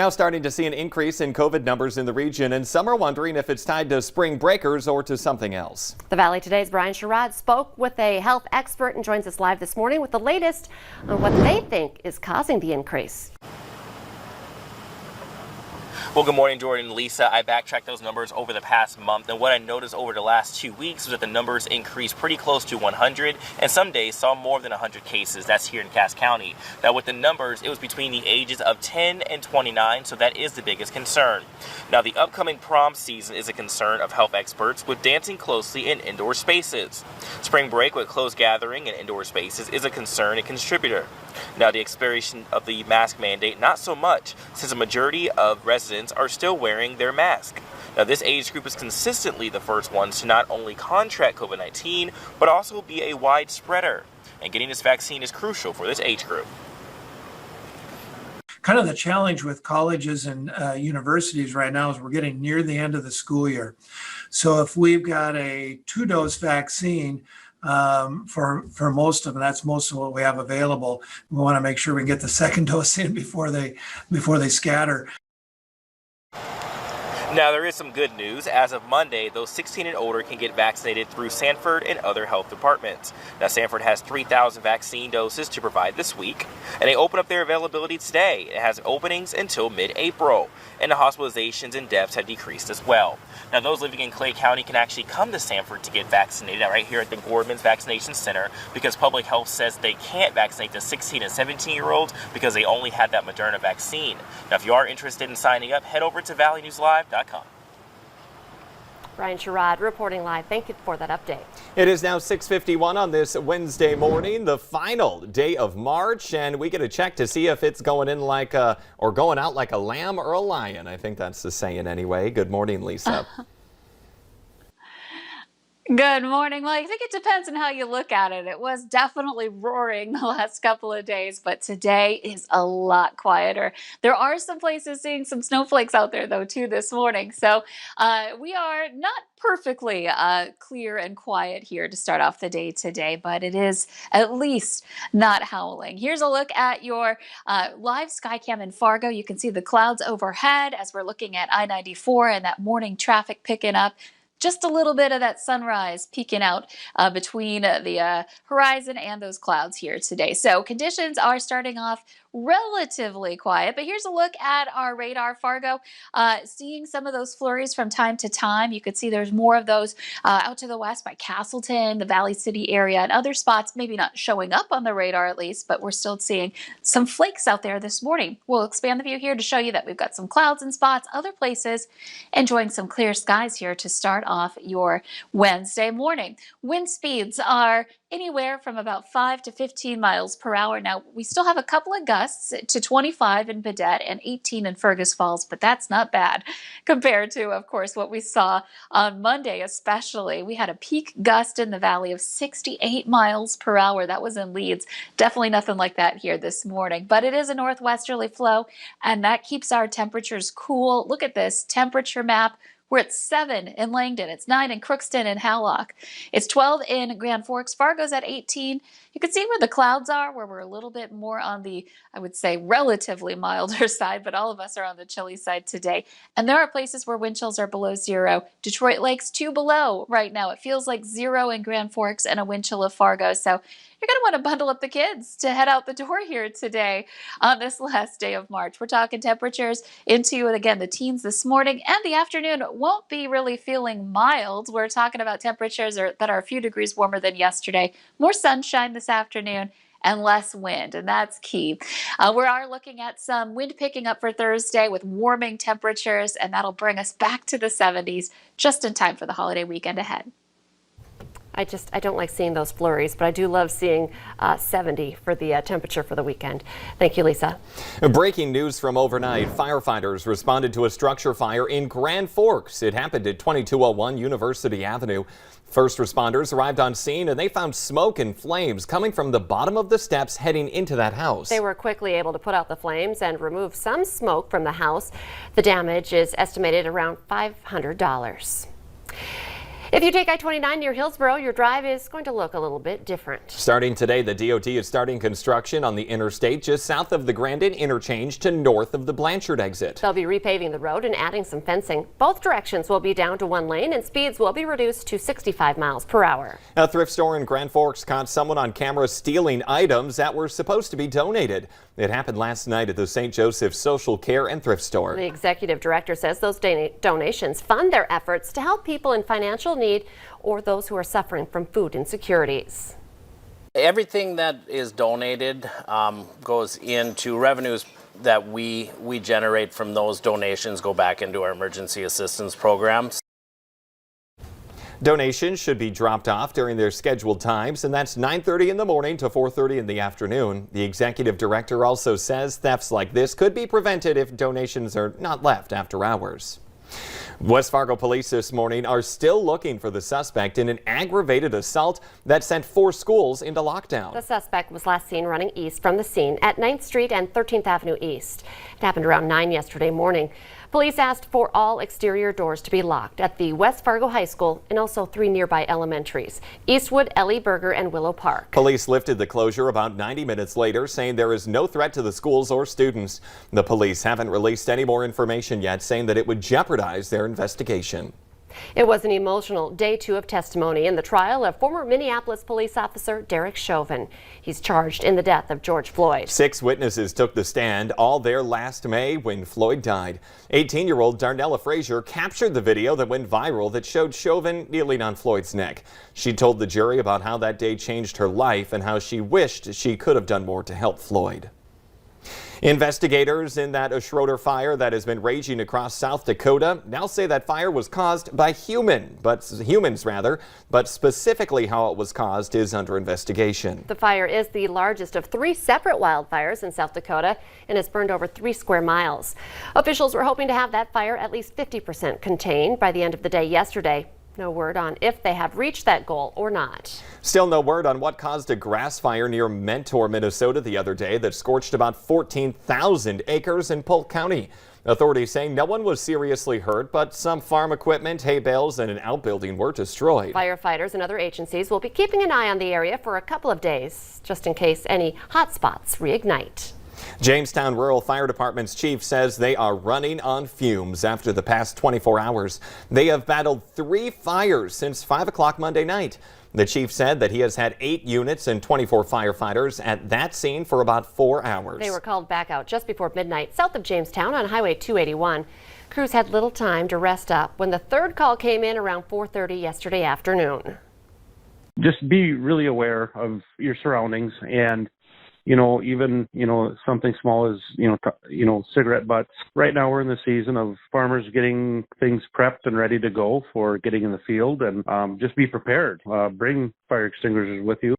Now starting to see an increase in COVID numbers in the region, and some are wondering if it's tied to spring breakers or to something else. The Valley Today's Brian Sherrod spoke with a health expert and joins us live this morning with the latest on what they think is causing the increase. Well, good morning, Jordan and Lisa. I backtracked those numbers over the past month, and what I noticed over the last 2 weeks was that the numbers increased pretty close to 100, and some days saw more than 100 cases. That's here in Cass County. Now, with the numbers, it was between the ages of 10 and 29, so that is the biggest concern. Now, the upcoming prom season is a concern of health experts with dancing closely in indoor spaces. Spring break with close gathering in indoor spaces is a concern and contributor. Now, the expiration of the mask mandate, not so much, since a majority of residents are still wearing their mask. Now, this age group is consistently the first ones to not only contract COVID-19, but also be a wide spreader. And getting this vaccine is crucial for this age group. Kind of the challenge with colleges and universities right now is we're getting near the end of the school year. So if we've got a 2-dose vaccine, for most of them, that's most of what we have available. We want to make sure we get the second dose in before they scatter. Now, there is some good news. As of Monday, those 16 and older can get vaccinated through Sanford and other health departments. Now, Sanford has 3,000 vaccine doses to provide this week, and they open up their availability today. It has openings until mid-April, and the hospitalizations and deaths have decreased as well. Now, those living in Clay County can actually come to Sanford to get vaccinated right here at the Gordman's Vaccination Center, because public health says they can't vaccinate the 16 and 17-year-olds because they only had that Moderna vaccine. Now, if you are interested in signing up, head over to valleynewslive.com. Brian Sherrod reporting live. Thank you for that update. It is now 6:51 on this Wednesday morning, the final day of March, and we get a check to see if it's going in like or going out like a lamb or a lion. I think that's the saying anyway. Good morning, Lisa. Good morning. Well, I think it depends on how you look at it. It was definitely roaring the last couple of days, but today is a lot quieter. There are some places seeing some snowflakes out there, though, too, this morning. So we are not perfectly clear and quiet here to start off the day today, but it is at least not howling. Here's a look at your live sky cam in Fargo. You can see the clouds overhead as we're looking at I-94 and that morning traffic picking up. Just a little bit of that sunrise peeking out between the horizon and those clouds here today. So conditions are starting off relatively quiet, but here's a look at our radar. Fargo, seeing some of those flurries from time to time. You could see there's more of those out to the west by Castleton, the Valley City area, and other spots maybe not showing up on the radar at least, but we're still seeing some flakes out there this morning. We'll expand the view here to show you that we've got some clouds in spots, other places enjoying some clear skies here to start off your Wednesday morning. Wind speeds are anywhere from about 5 to 15 miles per hour. Now, we still have a couple of gusts to 25 in Baudette and 18 in Fergus Falls, but that's not bad compared to, of course, what we saw on Monday especially. We had a peak gust in the valley of 68 miles per hour. That was in Leeds. Definitely nothing like that here this morning, but it is a northwesterly flow, and that keeps our temperatures cool. Look at this temperature map. We're at 7 in Langdon. It's 9 in Crookston and Hallock. It's 12 in Grand Forks. Fargo's at 18. You can see where the clouds are, where we're a little bit more on the, I would say, relatively milder side, but all of us are on the chilly side today. And there are places where wind chills are below 0. Detroit Lake's 2 below right now. It feels like 0 in Grand Forks and a wind chill of Fargo. So you're going to want to bundle up the kids to head out the door here today on this last day of March. We're talking temperatures into, again, the teens this morning, and the afternoon won't be really feeling mild. We're talking about temperatures that are a few degrees warmer than yesterday. More sunshine this afternoon and less wind, and that's key. We are looking at some wind picking up for Thursday with warming temperatures, and that'll bring us back to the 70s just in time for the holiday weekend ahead. I don't like seeing those flurries, but I do love seeing 70 for the temperature for the weekend. Thank you, Lisa. Breaking news from overnight. Firefighters responded to a structure fire in Grand Forks. It happened at 2201 University Avenue. First responders arrived on scene and they found smoke and flames coming from the bottom of the steps heading into that house. They were quickly able to put out the flames and remove some smoke from the house. The damage is estimated around $500. If you take I-29 near Hillsborough, your drive is going to look a little bit different. Starting today, the DOT is starting construction on the interstate just south of the Grandin interchange to north of the Blanchard exit. They'll be repaving the road and adding some fencing. Both directions will be down to 1 lane and speeds will be reduced to 65 miles per hour. A thrift store in Grand Forks caught someone on camera stealing items that were supposed to be donated. It happened last night at the St. Joseph's Social Care and Thrift Store. The executive director says those donations fund their efforts to help people in financial need or those who are suffering from food insecurities. Everything that is donated goes into revenues that we generate from those donations go back into our emergency assistance programs. Donations should be dropped off during their scheduled times, and that's 9:30 in the morning to 4:30 in the afternoon. The executive director also says thefts like this could be prevented if donations are not left after hours. West Fargo police this morning are still looking for the suspect in an aggravated assault that sent 4 schools into lockdown. The suspect was last seen running east from the scene at 9th Street and 13th Avenue East. It happened around 9 yesterday morning. Police asked for all exterior doors to be locked at the West Fargo High School and also 3 nearby elementaries, Eastwood, Ellie Berger, and Willow Park. Police lifted the closure about 90 minutes later, saying there is no threat to the schools or students. The police haven't released any more information yet, saying that it would jeopardize their investigation. It was an emotional day 2 of testimony in the trial of former Minneapolis police officer Derek Chauvin. He's charged in the death of George Floyd. 6 witnesses took the stand, all there last May when Floyd died. 18-year-old Darnella Frazier captured the video that went viral that showed Chauvin kneeling on Floyd's neck. She told the jury about how that day changed her life and how she wished she could have done more to help Floyd. Investigators in that Schroeder fire that has been raging across South Dakota now say that fire was caused by humans, but specifically how it was caused is under investigation. The fire is the largest of 3 separate wildfires in South Dakota and has burned over 3 square miles. Officials were hoping to have that fire at least 50% contained by the end of the day yesterday. No word on if they have reached that goal or not. Still no word on what caused a grass fire near Mentor, Minnesota the other day that scorched about 14,000 acres in Polk County. Authorities saying no one was seriously hurt, but some farm equipment, hay bales, and an outbuilding were destroyed. Firefighters and other agencies will be keeping an eye on the area for a couple of days, just in case any hot spots reignite. Jamestown Rural Fire Department's chief says they are running on fumes after the past 24 hours. They have battled 3 fires since 5 o'clock Monday night. The chief said that he has had 8 units and 24 firefighters at that scene for about 4 hours. They were called back out just before midnight south of Jamestown on Highway 281. Crews had little time to rest up when the 3rd call came in around 4:30 yesterday afternoon. Just be really aware of your surroundings and even, something small as, cigarette butts. Right now we're in the season of farmers getting things prepped and ready to go for getting in the field, and just be prepared. Bring fire extinguishers with you.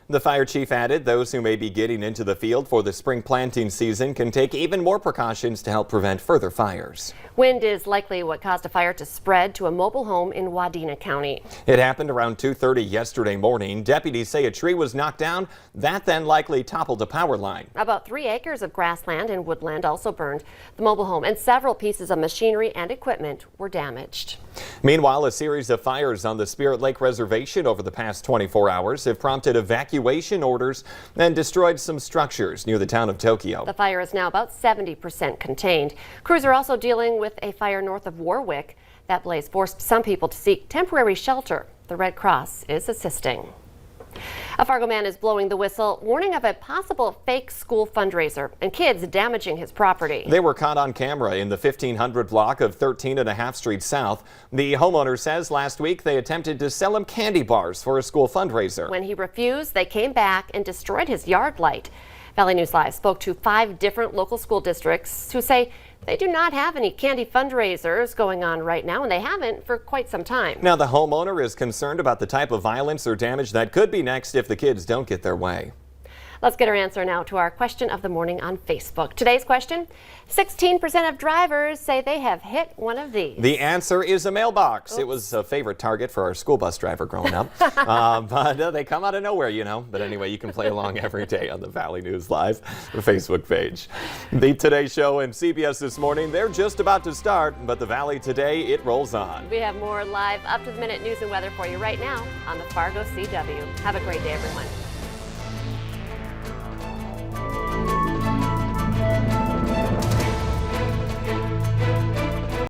The fire chief added those who may be getting into the field for the spring planting season can take even more precautions to help prevent further fires. Wind is likely what caused a fire to spread to a mobile home in Wadena County. It happened around 2:30 yesterday morning. Deputies say a tree was knocked down that then likely toppled a power line. About 3 acres of grassland and woodland also burned. The mobile home and several pieces of machinery and equipment were damaged. Meanwhile, a series of fires on the Spirit Lake Reservation over the past 24 hours have prompted evacuation orders and destroyed some structures near the town of Tokyo. The fire is now about 70% contained. Crews are also dealing with a fire north of Warwick. That blaze forced some people to seek temporary shelter. The Red Cross is assisting. A Fargo man is blowing the whistle, warning of a possible fake school fundraiser and kids damaging his property. They were caught on camera in the 1500 block of 13.5 Street South. The homeowner says last week they attempted to sell him candy bars for a school fundraiser. When he refused, they came back and destroyed his yard light. Valley News Live spoke to 5 different local school districts who say they do not have any candy fundraisers going on right now, and they haven't for quite some time. Now, the homeowner is concerned about the type of violence or damage that could be next if the kids don't get their way. Let's get our answer now to our question of the morning on Facebook. Today's question, 16% of drivers say they have hit one of these. The answer is a mailbox. Oops. It was a favorite target for our school bus driver growing up. But they come out of nowhere, you know. But anyway, you can play along every day on the Valley News Live Facebook page. The Today Show and CBS This Morning, they're just about to start, but the Valley Today, it rolls on. We have more live up-to-the-minute news and weather for you right now on the Fargo CW. Have a great day, everyone.